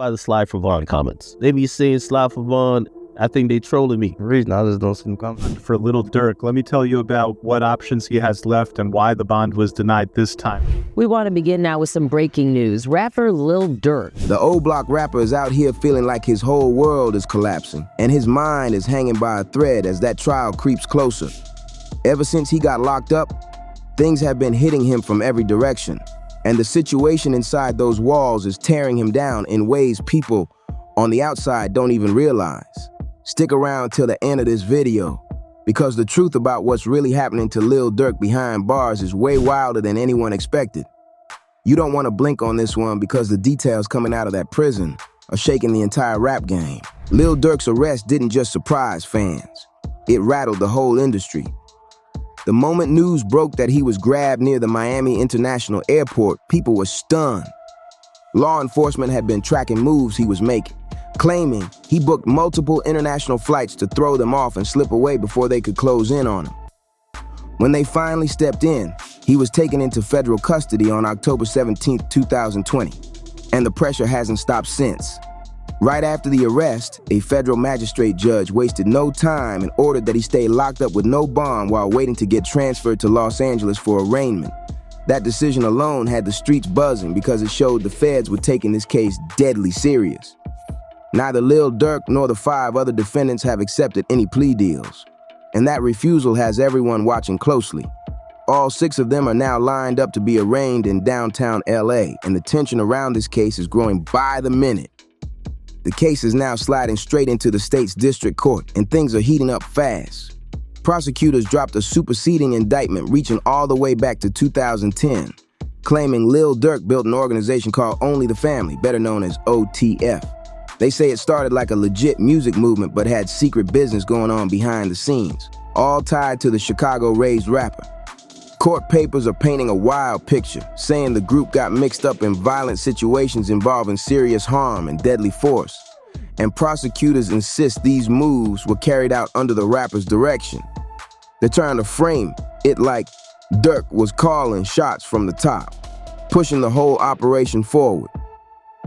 by the Sly for Vaughn comments. They be saying Sly for Vaughn, I think they trolling me. The reason I just don't see them comments. For Lil Durk, let me tell you about what options he has left and why the bond was denied this time. We want to begin now with some breaking news. Rapper Lil Durk. The old block rapper is out here feeling like his whole world is collapsing, and his mind is hanging by a thread as that trial creeps closer. Ever since he got locked up, things have been hitting him from every direction, and the situation inside those walls is tearing him down in ways people on the outside don't even realize. Stick around till the end of this video, because the truth about what's really happening to Lil Durk behind bars is way wilder than anyone expected. You don't want to blink on this one because the details coming out of that prison are shaking the entire rap game. Lil Durk's arrest didn't just surprise fans, it rattled the whole industry. The moment news broke that he was grabbed near the Miami International Airport, people were stunned. Law enforcement had been tracking moves he was making, claiming he booked multiple international flights to throw them off and slip away before they could close in on him. When they finally stepped in, he was taken into federal custody on October 17, 2020, and the pressure hasn't stopped since. Right after the arrest, a federal magistrate judge wasted no time and ordered that he stay locked up with no bond while waiting to get transferred to Los Angeles for arraignment. That decision alone had the streets buzzing because it showed the feds were taking this case deadly serious. Neither Lil Durk nor the 5 other defendants have accepted any plea deals, and that refusal has everyone watching closely. All 6 of them are now lined up to be arraigned in downtown LA, and the tension around this case is growing by the minute. The case is now sliding straight into the state's district court, and things are heating up fast. Prosecutors dropped a superseding indictment reaching all the way back to 2010, claiming Lil Durk built an organization called Only the Family, better known as OTF. They say it started like a legit music movement but had secret business going on behind the scenes, all tied to the Chicago-raised rapper. Court papers are painting a wild picture, saying the group got mixed up in violent situations involving serious harm and deadly force. And prosecutors insist these moves were carried out under the rapper's direction. They're trying to frame it like Durk was calling shots from the top, pushing the whole operation forward.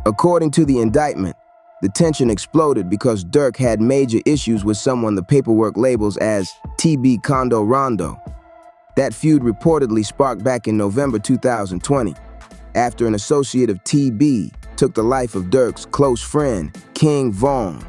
According to the indictment, the tension exploded because Durk had major issues with someone the paperwork labels as TB Condo Rondo. That feud reportedly sparked back in November 2020, after an associate of TB took the life of Durk's close friend, King Von.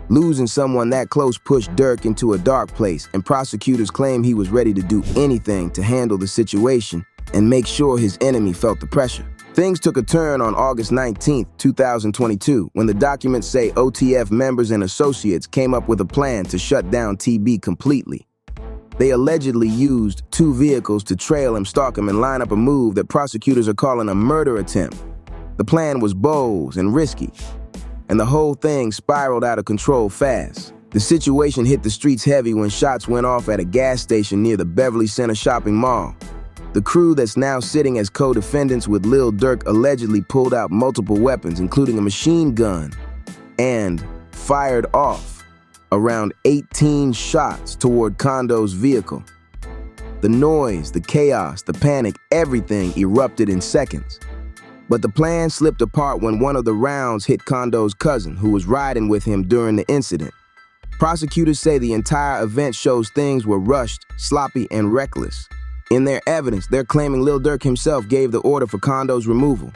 Losing someone that close pushed Durk into a dark place, and prosecutors claim he was ready to do anything to handle the situation and make sure his enemy felt the pressure. Things took a turn on August 19, 2022, when the documents say OTF members and associates came up with a plan to shut down TB completely. They allegedly used 2 vehicles to trail him, stalk him, and line up a move that prosecutors are calling a murder attempt. The plan was bold and risky, and the whole thing spiraled out of control fast. The situation hit the streets heavy when shots went off at a gas station near the Beverly Center shopping mall. The crew that's now sitting as co-defendants with Lil Durk allegedly pulled out multiple weapons, including a machine gun, and fired off around 18 shots toward Condo's vehicle. The noise, the chaos, the panic, everything erupted in seconds. But the plan slipped apart when one of the rounds hit Condo's cousin, who was riding with him during the incident. Prosecutors say the entire event shows things were rushed, sloppy, and reckless. In their evidence, they're claiming Lil Durk himself gave the order for Condo's removal,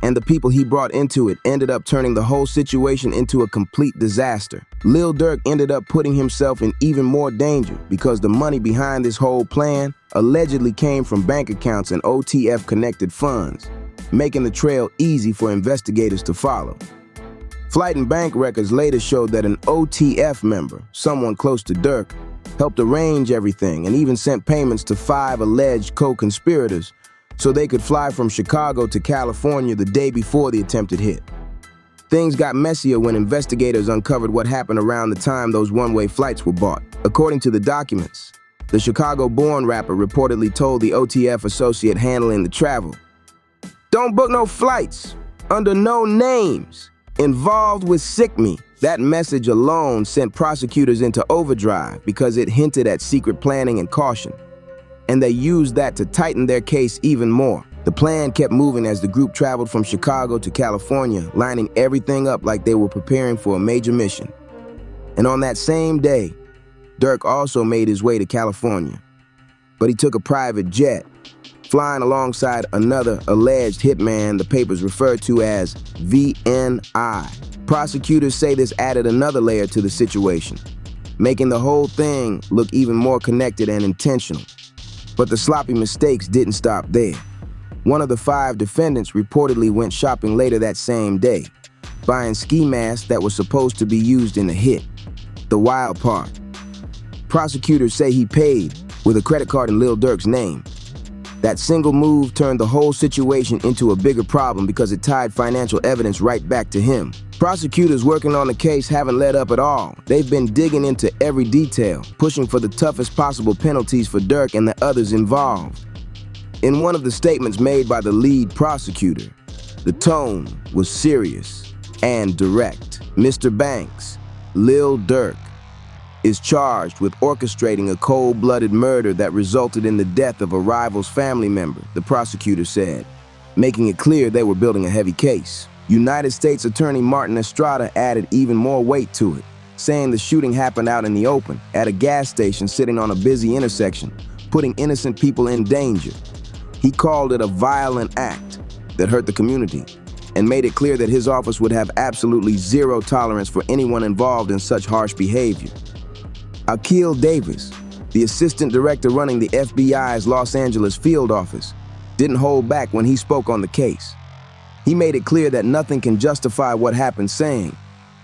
and the people he brought into it ended up turning the whole situation into a complete disaster. Lil Durk ended up putting himself in even more danger because the money behind this whole plan allegedly came from bank accounts and OTF-connected funds, making the trail easy for investigators to follow. Flight and bank records later showed that an OTF member, someone close to Durk, helped arrange everything and even sent payments to 5 alleged co-conspirators so they could fly from Chicago to California the day before the attempted hit. Things got messier when investigators uncovered what happened around the time those one-way flights were bought. According to the documents, the Chicago-born rapper reportedly told the OTF associate handling the travel, "Don't book no flights, under no names, involved with Sick Me." That message alone sent prosecutors into overdrive because it hinted at secret planning and caution. And they used that to tighten their case even more. The plan kept moving as the group traveled from Chicago to California, lining everything up like they were preparing for a major mission. And on that same day, Durk also made his way to California. But he took a private jet, flying alongside another alleged hitman the papers refer to as VNI. Prosecutors say this added another layer to the situation, making the whole thing look even more connected and intentional. But the sloppy mistakes didn't stop there. One of the 5 defendants reportedly went shopping later that same day, buying ski masks that were supposed to be used in the hit. The wild part, prosecutors say he paid with a credit card in Lil Durk's name. That single move turned the whole situation into a bigger problem because it tied financial evidence right back to him. Prosecutors working on the case haven't let up at all. They've been digging into every detail, pushing for the toughest possible penalties for Durk and the others involved. In one of the statements made by the lead prosecutor, the tone was serious and direct. Mr. Banks, Lil Durk, is charged with orchestrating a cold-blooded murder that resulted in the death of a rival's family member, the prosecutor said, making it clear they were building a heavy case. United States Attorney Martin Estrada added even more weight to it, saying the shooting happened out in the open, at a gas station sitting on a busy intersection, putting innocent people in danger. He called it a violent act that hurt the community and made it clear that his office would have absolutely zero tolerance for anyone involved in such harsh behavior. Akil Davis, the assistant director running the FBI's Los Angeles field office, didn't hold back when he spoke on the case. He made it clear that nothing can justify what happened, saying,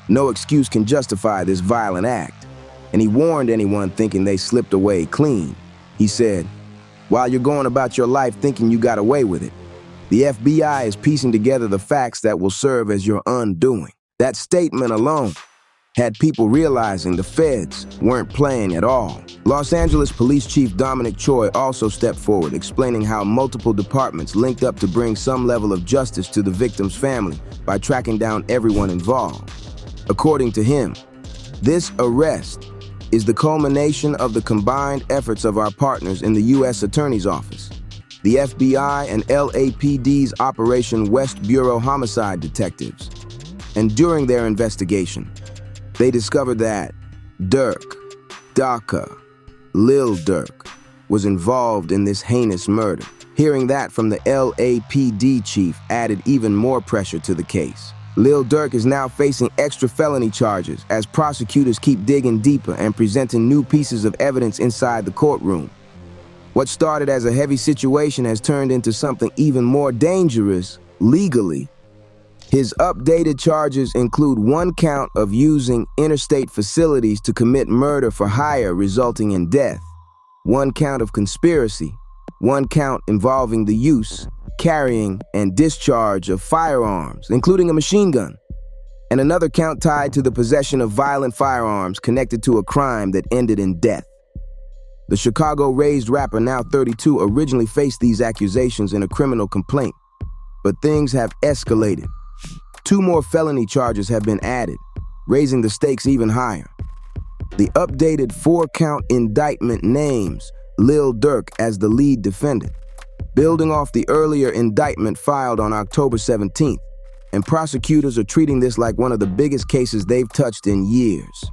"No excuse can justify this violent act." And he warned anyone thinking they slipped away clean. He said, "While you're going about your life thinking you got away with it, the FBI is piecing together the facts that will serve as your undoing." That statement alone had people realizing the feds weren't playing at all. Los Angeles Police Chief Dominic Choi also stepped forward, explaining how multiple departments linked up to bring some level of justice to the victim's family by tracking down everyone involved. According to him, this arrest is the culmination of the combined efforts of our partners in the U.S. Attorney's Office, the FBI and LAPD's Operation West Bureau homicide detectives. And during their investigation, they discovered that Durk, Lil Durk, was involved in this heinous murder. Hearing that from the LAPD chief added even more pressure to the case. Lil Durk is now facing extra felony charges as prosecutors keep digging deeper and presenting new pieces of evidence inside the courtroom. What started as a heavy situation has turned into something even more dangerous legally. His updated charges include 1 count of using interstate facilities to commit murder for hire resulting in death, 1 count of conspiracy, 1 count involving the use, carrying, and discharge of firearms, including a machine gun, and another count tied to the possession of violent firearms connected to a crime that ended in death. The Chicago-raised rapper, now 32, originally faced these accusations in a criminal complaint, but things have escalated. 2 more felony charges have been added, raising the stakes even higher. The updated 4-count indictment names Lil Durk as the lead defendant, building off the earlier indictment filed on October 17th, and prosecutors are treating this like one of the biggest cases they've touched in years.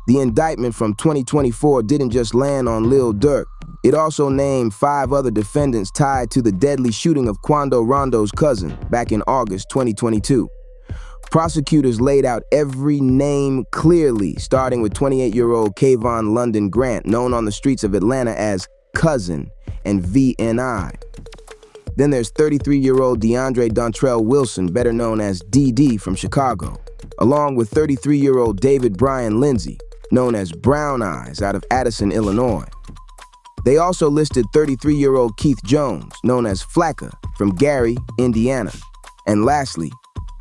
The indictment from 2024 didn't just land on Lil Durk, it also named 5 other defendants tied to the deadly shooting of Quando Rondo's cousin back in August 2022. Prosecutors laid out every name clearly, starting with 28-year-old Kayvon London Grant, known on the streets of Atlanta as Cousin and VNI. Then there's 33-year-old DeAndre Dontrell Wilson, better known as DD from Chicago, along with 33-year-old David Brian Lindsay, known as Brown Eyes out of Addison, Illinois. They also listed 33-year-old Keith Jones, known as Flacka from Gary, Indiana. And lastly,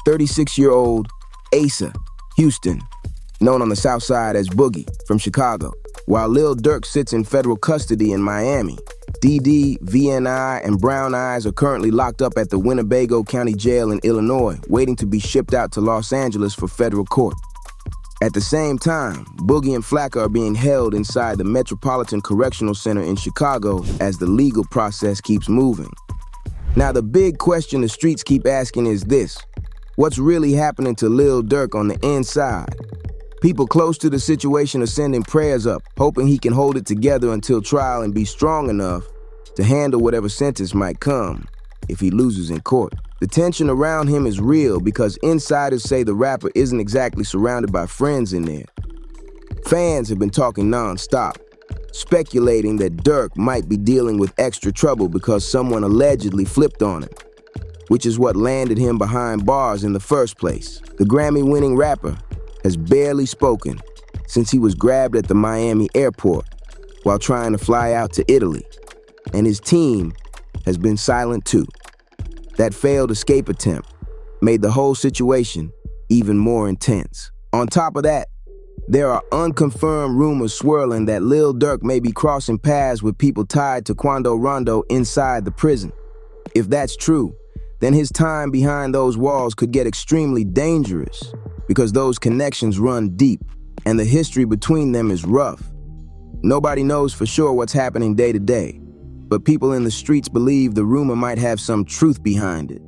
36-year-old Asa Houston, known on the South Side as Boogie from Chicago. While Lil Durk sits in federal custody in Miami, DD, VNI, and Brown Eyes are currently locked up at the Winnebago County Jail in Illinois, waiting to be shipped out to Los Angeles for federal court. At the same time, Boogie and Flacka are being held inside the Metropolitan Correctional Center in Chicago as the legal process keeps moving. Now, the big question the streets keep asking is this: what's really happening to Lil Durk on the inside? People close to the situation are sending prayers up, hoping he can hold it together until trial and be strong enough to handle whatever sentence might come if he loses in court. The tension around him is real because insiders say the rapper isn't exactly surrounded by friends in there. Fans have been talking non-stop, speculating that Durk might be dealing with extra trouble because someone allegedly flipped on him, which is what landed him behind bars in the first place. The Grammy-winning rapper has barely spoken since he was grabbed at the Miami airport while trying to fly out to Italy, and his team has been silent too. That failed escape attempt made the whole situation even more intense. On top of that, there are unconfirmed rumors swirling that Lil Durk may be crossing paths with people tied to Quando Rondo inside the prison. If that's true, then his time behind those walls could get extremely dangerous because those connections run deep and the history between them is rough. Nobody knows for sure what's happening day to day, but people in the streets believe the rumor might have some truth behind it.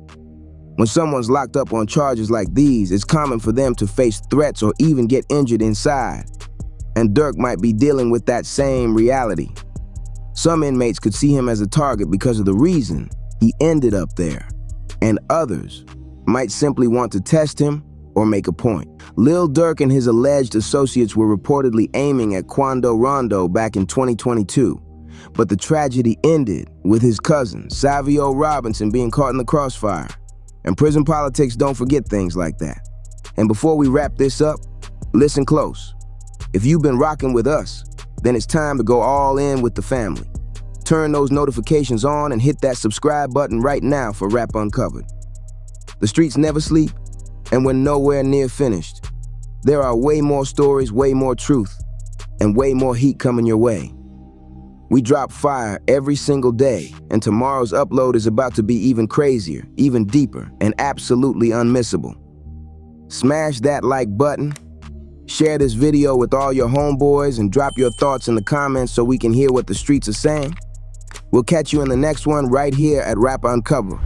When someone's locked up on charges like these, it's common for them to face threats or even get injured inside. And Durk might be dealing with that same reality. Some inmates could see him as a target because of the reason he ended up there, and others might simply want to test him or make a point. Lil Durk and his alleged associates were reportedly aiming at Quando Rondo back in 2022, but the tragedy ended with his cousin, Savio Robinson, being caught in the crossfire. And prison politics don't forget things like that. And before we wrap this up, listen close. If you've been rocking with us, then it's time to go all in with the family. Turn those notifications on and hit that subscribe button right now for Rap Uncovered. The streets never sleep, and we're nowhere near finished. There are way more stories, way more truth, and way more heat coming your way. We drop fire every single day, and tomorrow's upload is about to be even crazier, even deeper, and absolutely unmissable. Smash that like button, share this video with all your homeboys, and drop your thoughts in the comments so we can hear what the streets are saying. We'll catch you in the next one right here at Rap Uncovered.